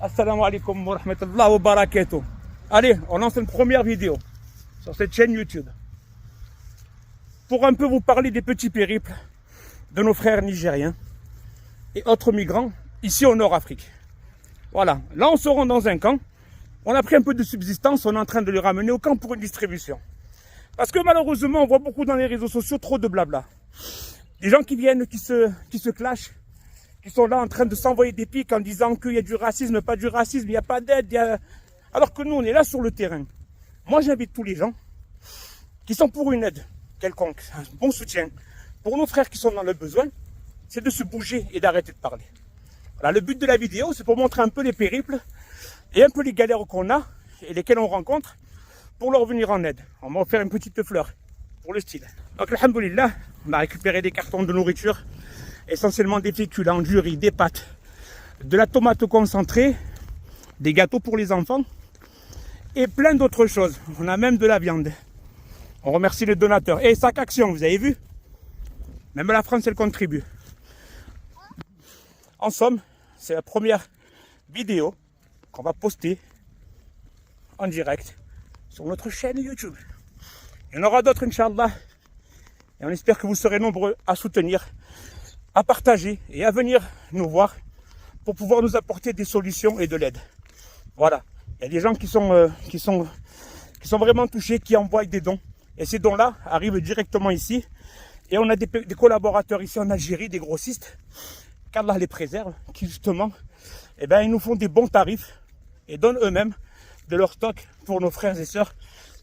Assalamu alaikum wa rahmatullahi wa barakatuh. Allez, on lance une première vidéo sur cette chaîne YouTube pour un peu vous parler des petits périples de nos frères nigériens et autres migrants ici au Nord-Afrique. Voilà, là on se rend dans un camp, on a pris un peu de subsistance, on est en train de le ramener au camp pour une distribution. Parce que malheureusement, on voit beaucoup dans les réseaux sociaux trop de blabla. Des gens qui viennent, qui se clashent, qui sont là en train de s'envoyer des pics en disant qu'il y a du racisme, pas du racisme, il n'y a pas d'aide. Alors que nous, on est là sur le terrain. Moi, j'invite tous les gens qui sont pour une aide quelconque, un bon soutien. Pour nos frères qui sont dans le besoin, c'est de se bouger et d'arrêter de parler. Voilà, le but de la vidéo, c'est pour montrer un peu les périples et un peu les galères qu'on a et lesquelles on rencontre pour leur venir en aide. On va faire une petite fleur pour le style. Donc, alhamdoulilah, on a récupéré des cartons de nourriture, essentiellement des féculents, du riz, des pâtes, de la tomate concentrée, des gâteaux pour les enfants et plein d'autres choses. On a même de la viande. On remercie les donateurs. Et Sac Action, vous avez vu? Même la France, elle contribue. En somme, c'est la première vidéo qu'on va poster en direct sur notre chaîne YouTube. Il y en aura d'autres, Inch'Allah. Et on espère que vous serez nombreux à soutenir, à partager et à venir nous voir pour pouvoir nous apporter des solutions et de l'aide. Voilà. Il y a des gens qui sont vraiment touchés, qui envoient des dons. Et ces dons-là arrivent directement ici. Et on a des collaborateurs ici en Algérie, des grossistes, qu'Allah les préserve, qui justement, ils nous font des bons tarifs et donnent eux-mêmes de leur stock pour nos frères et sœurs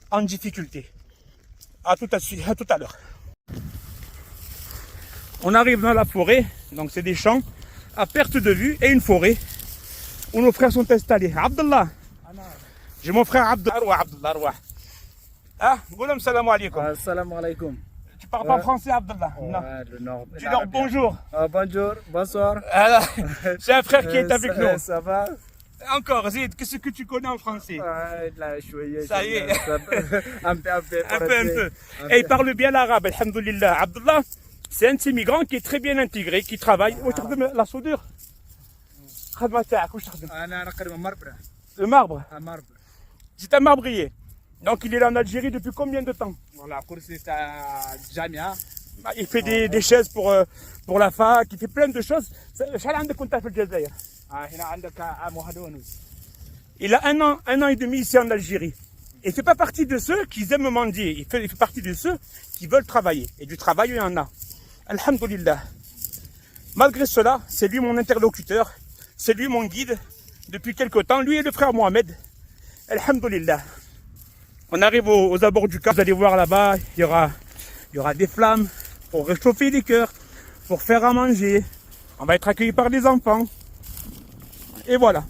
en difficulté. À tout à l'heure. On arrive dans la forêt, donc c'est des champs à perte de vue et une forêt où nos frères sont installés. Abdallah, j'ai mon frère Abdallah. Ah, Goulam salam alaikum. Salam alaikum. Tu parles pas français, Abdallah? Non. Tu leur bonjour. Bonjour, bonsoir. C'est un frère qui est avec nous. Ça va? Encore, Zid, qu'est-ce que tu connais en français? Ça y est. Un peu. Et il parle bien l'arabe, alhamdoulilah. Abdallah, c'est un de ces migrants qui est très bien intégré, qui travaille. Où tu fais la soudure? Le marbre? C'est un marbrier. Donc il est là en Algérie depuis combien de temps? Il fait des chaises pour la fac, il fait plein de choses. Il a un an et demi ici en Algérie. Et il ne fait pas partie de ceux qui aiment mendier. Il fait partie de ceux qui veulent travailler. Et du travail, il y en a. Alhamdulillah. Malgré cela, c'est lui mon interlocuteur. C'est lui mon guide depuis quelque temps. Lui et le frère Mohamed. Alhamdulillah. On arrive aux abords du camp. Vous allez voir là-bas, il y aura des flammes pour réchauffer les cœurs, pour faire à manger. On va être accueillis par des enfants. Et voilà.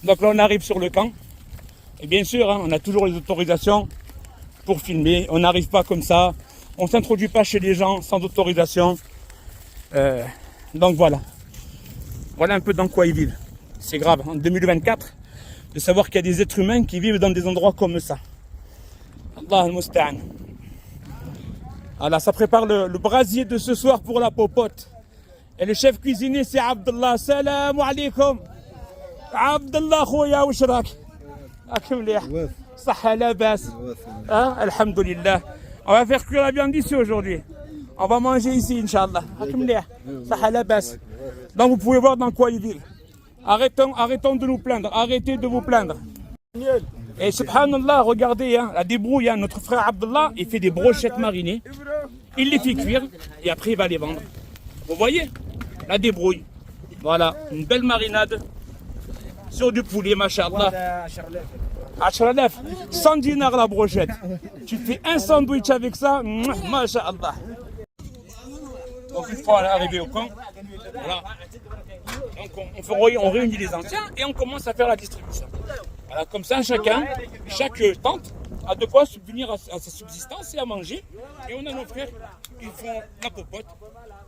Donc là, on arrive sur le camp. Et bien sûr, on a toujours les autorisations pour filmer. On n'arrive pas comme ça. On ne s'introduit pas chez les gens sans autorisation. Donc voilà. Voilà un peu dans quoi ils vivent. C'est grave. En 2024, de savoir qu'il y a des êtres humains qui vivent dans des endroits comme ça. Allah al-Musta'an. Voilà, ça prépare le brasier de ce soir pour la popote. Et le chef cuisinier, c'est Abdallah. Salam alaikum. Abdallah, khoya, wishrak. Akim lih. Sahha labas. Alhamdulillah. On va faire cuire la viande ici aujourd'hui. On va manger ici, Inch'Allah. Akim lih. Sahha labas. Donc vous pouvez voir dans quoi ils vivent. Arrêtons de nous plaindre. Arrêtez de vous plaindre. Et subhanallah, regardez, la débrouille, notre frère Abdallah, il fait des brochettes marinées. Il les fait cuire et après il va les vendre. Vous voyez? La débrouille. Voilà, une belle marinade sur du poulet, mashallah. 100 dinars la brochette. Tu fais un sandwich avec ça, mashallah. Donc une fois arrivé au camp, voilà. Donc on réunit les anciens et on commence à faire la distribution. Voilà, comme ça, chaque tente a de quoi subvenir à sa subsistance et à manger. Et on a nos frères qui font la popote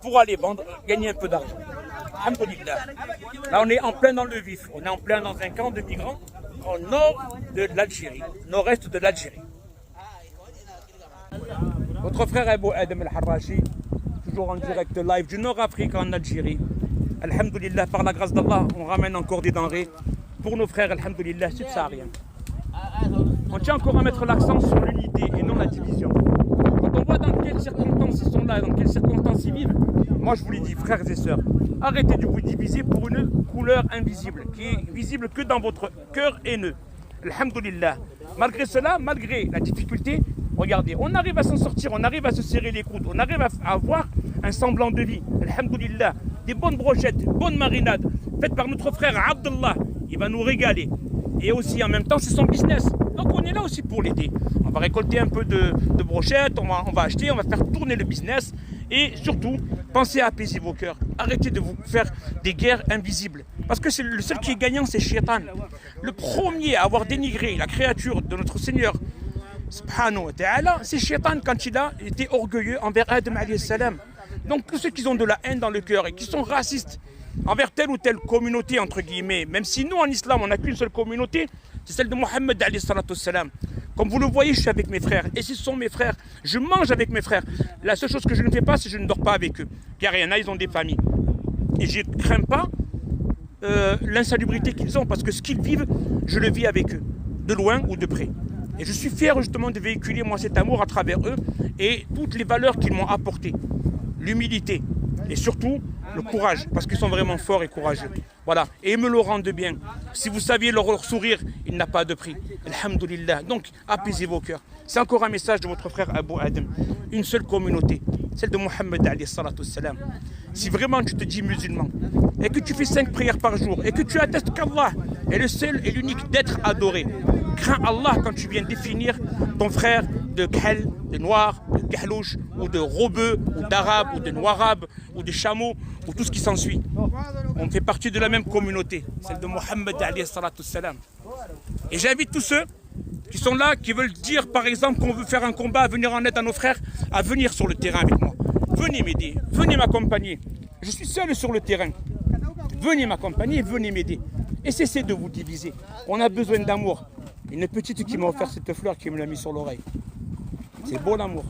pour aller vendre, gagner un peu d'argent. Alhamdulillah. Là, on est en plein dans le vif. On est en plein dans un camp de migrants au nord de l'Algérie, nord-est de l'Algérie. Votre frère Abou Adam El-Harrachi, toujours en direct live du Nord-Afrique en Algérie. Alhamdulillah, par la grâce d'Allah, on ramène encore des denrées pour nos frères, alhamdulillah, subsahariens. On tient encore à mettre l'accent sur l'unité et non la division. Quand on voit dans quelles circonstances ils sont là, dans quelles circonstances ils vivent, moi je vous l'ai dit, frères et sœurs, arrêtez de vous diviser pour une couleur invisible, qui est visible que dans votre cœur haineux. Alhamdulillah. Malgré cela, malgré la difficulté, regardez, on arrive à s'en sortir, on arrive à se serrer les coudes, on arrive à avoir un semblant de vie. Alhamdulillah. Des bonnes brochettes, bonnes marinades, faites par notre frère Abdullah. Il va nous régaler. Et aussi, en même temps, c'est son business. Donc on est là aussi pour l'aider. On va récolter un peu de brochettes, on va acheter, on va faire tourner le business. Et surtout, pensez à apaiser vos cœurs. Arrêtez de vous faire des guerres invisibles. Parce que c'est le seul qui est gagnant, c'est Shaitan. Le premier à avoir dénigré la créature de notre Seigneur, subhanahu wa ta'ala, c'est Shaitan quand il a été orgueilleux envers Adam alayhi salam. Donc tous ceux qui ont de la haine dans le cœur et qui sont racistes envers telle ou telle communauté, entre guillemets, même si nous en islam on n'a qu'une seule communauté, c'est celle de Mohammed alayhi salatu salam. Comme vous le voyez, je suis avec mes frères. Et ce sont mes frères. Je mange avec mes frères. La seule chose que je ne fais pas, c'est que je ne dors pas avec eux. Car il y en a, ils ont des familles. Et je ne crains pas l'insalubrité qu'ils ont. Parce que ce qu'ils vivent, je le vis avec eux. De loin ou de près. Et je suis fier justement de véhiculer moi cet amour à travers eux. Et toutes les valeurs qu'ils m'ont apportées. L'humilité. Et surtout, le courage. Parce qu'ils sont vraiment forts et courageux. Voilà. Et ils me le rendent bien. Si vous saviez leur sourire, il n'a pas de prix. Alhamdulillah. Donc, apaisez vos cœurs. C'est encore un message de votre frère Abu Adam. Une seule communauté. Celle de Mohammed alayhi salatu salam. Si vraiment tu te dis musulman, et que tu fais 5 prières par jour, et que tu attestes qu'Allah est le seul et l'unique d'être adoré, crains Allah quand tu viens définir ton frère de Khel, de noir, de Gahlouche, ou de Robeux, ou d'Arabe, ou de Noirabe, ou de Chameau, ou tout ce qui s'ensuit. On fait partie de la même communauté, celle de Mohammed alayhi salatu salam. Et j'invite tous ceux qui sont là, qui veulent dire par exemple qu'on veut faire un combat, à venir en aide à nos frères, à venir sur le terrain avec moi. Venez m'aider, venez m'accompagner. Je suis seul sur le terrain. Venez m'accompagner, venez m'aider. Et cessez de vous diviser. On a besoin d'amour. Une petite qui m'a offert cette fleur qui me l'a mis sur l'oreille. C'est beau l'amour.